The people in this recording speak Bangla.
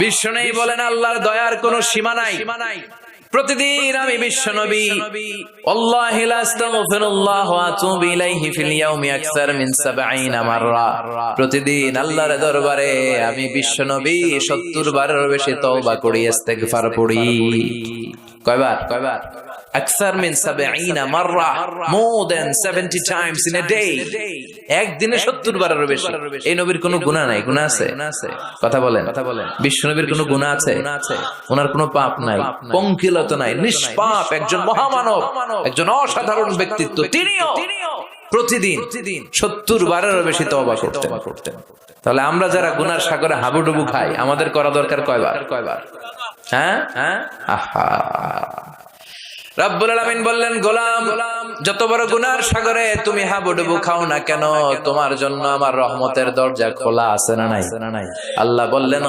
বিশ্বনবী বলেন আল্লাহর দয়ার কোনো সীমা নাই। প্রতিদিন আমি বিশ্বনবী আল্লাহি লা আস্তাগফিরুল্লাহ ওয়া আতুবু ইলাইহি ফিল ইয়াউমি আকসার মিন 70 মাররা, প্রতিদিন আল্লাহর দরবারে আমি বিশ্বনবী 70 বারের বেশি তওবা করি, ইস্তেগফার পড়ি। কয়বার? আকসার মিন 70 মাররা, more than 70 times in a day। একদিনে 70 বারের বেশি। এই নবীর কোনো গুনাহ নাই? গুনাহ আছে? কথা বলেন। বিশ্বনবীর কোনো গুনাহ আছে? ওনার কোনো পাপ নাই, পঙ্কিলতা নাই, নিষ্পাপ একজন মহামানব, একজন অসাধারণ ব্যক্তিত্ব। তিনিও প্রতিদিন 70 বারের বেশি তওবা করতেন। তাহলে আমরা যারা গুনার সাগরে হাবুডুবু খাই, আমাদের করা দরকার কয়বার? হ্যাঁ, আহা। রব্বুল আলামিন বললেন, গোলাম, যত বড় গুনার সাগরে তুমি হাবুডুবু খাও না কেন, তোমার জন্য আমার রহমতের দরজা খোলা আছে না নাই? আল্লাহ বললেন,